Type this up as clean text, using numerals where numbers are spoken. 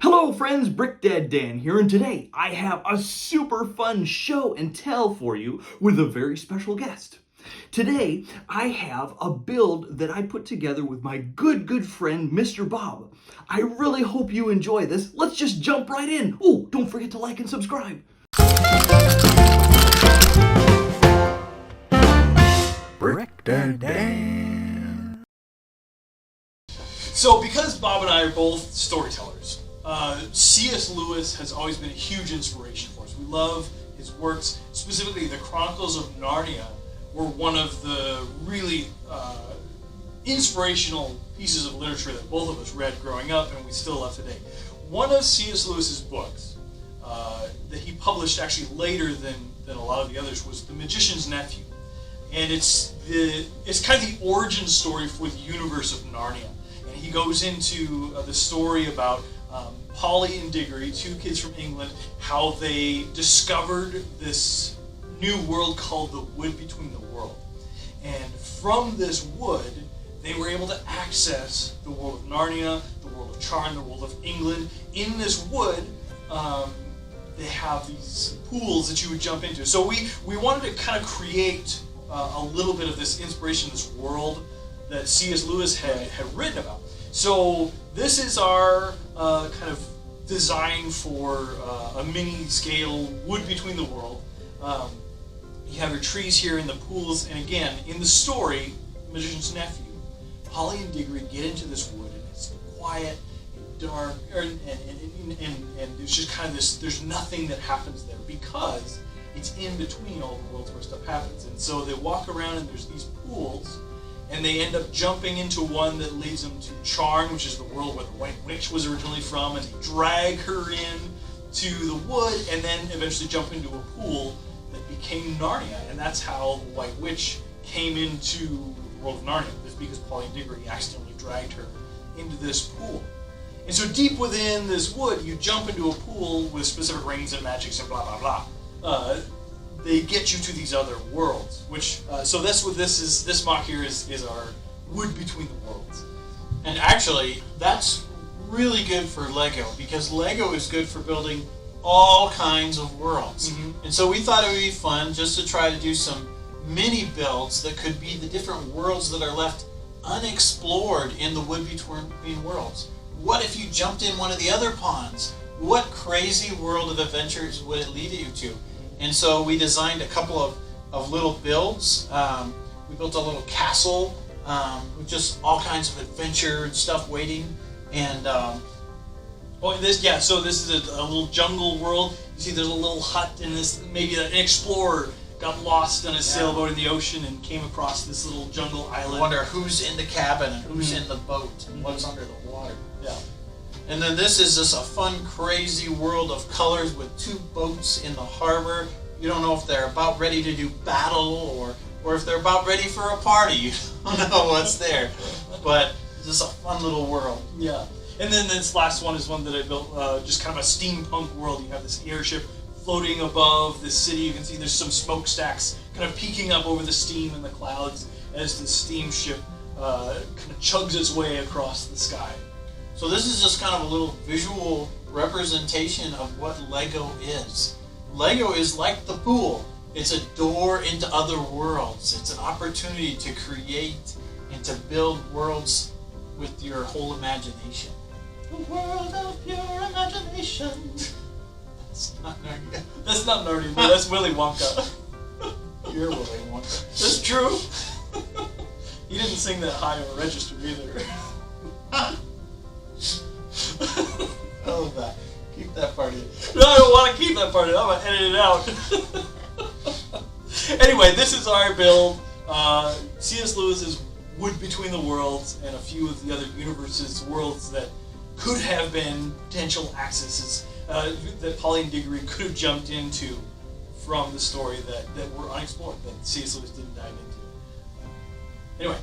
Hello friends, Brick Dad Dan here, and today I have a super fun show and tell for you with a very special guest. Today I have a build that I put together with my good friend Mr. Bob. I really hope you enjoy this. Let's just jump right in. Oh, don't forget to like and subscribe. Brick Dad Dan. So because Bob and I are both storytellers, C.S. Lewis has always been a huge inspiration for us. We love his works, specifically the Chronicles of Narnia were one of the really inspirational pieces of literature that both of us read growing up and we still love today. One of C.S. Lewis's books that he published actually later than a lot of the others was The Magician's Nephew. And it's kind of the origin story for the universe of Narnia. And he goes into the story about Polly and Diggory, two kids from England, how they discovered this new world called the Wood Between the World. And from this wood, they were able to access the world of Narnia, the world of Charn, the world of England. In this wood, they have these pools that you would jump into. So we wanted to kind of create a little bit of this inspiration, this world that C.S. Lewis had written about. So this is our kind of design for a mini scale Wood Between the World. You have your trees here and the pools, and again, in the story, Magician's Nephew, Polly and Diggory get into this wood, and it's quiet and dark, and it's just kind of this, there's nothing that happens there because it's in between all the worlds where stuff happens. And so they walk around and there's these pools, and they end up jumping into one that leads them to Charn, which is the world where the White Witch was originally from, and they drag her in to the wood, and then eventually jump into a pool that became Narnia, and that's how the White Witch came into the world of Narnia, is because Polly and Diggory accidentally dragged her into this pool. And so deep within this wood, you jump into a pool with specific rings and magics and blah, blah, blah. They get you to these other worlds, which, so that's what this is, this mock here is our Wood Between the Worlds. And actually, that's really good for Lego, because Lego is good for building all kinds of worlds. Mm-hmm. And so we thought it would be fun just to try to do some mini builds that could be the different worlds that are left unexplored in the Wood Between Worlds. What if you jumped in one of the other ponds? What crazy world of adventures would it lead you to? And so we designed a couple of little builds. We built a little castle with just all kinds of adventure and stuff waiting. And so this is a little jungle world. You see there's a little hut, and this maybe an explorer got lost on a sailboat in the ocean and came across this little jungle island. I wonder who's in the cabin and who's in the boat and what's under the water. Yeah. And then this is just a fun, crazy world of colors with two boats in the harbor. You don't know if they're about ready to do battle or if they're about ready for a party. You don't know what's there. But just a fun little world. Yeah. And then this last one is one that I built, just kind of a steampunk world. You have this airship floating above the city. You can see there's some smokestacks kind of peeking up over the steam and the clouds as the steamship kind of chugs its way across the sky. So this is just kind of a little visual representation of what Lego is. Lego is like the pool. It's a door into other worlds. It's an opportunity to create and to build worlds with your whole imagination. The world of pure imagination. That's not Narnia. That's not Narnia, but that's Willy Wonka. You're Willy Wonka. That's true. He didn't sing that high of a register either. Oh, that. Keep that part in. No, I don't want to keep that part in. I'm going to edit it out. Anyway, this is our build. C.S. Lewis's Wood Between the Worlds and a few of the other universes, worlds that could have been potential accesses that Polly and Diggory could have jumped into from the story that were unexplored, that C.S. Lewis didn't dive into. Anyway.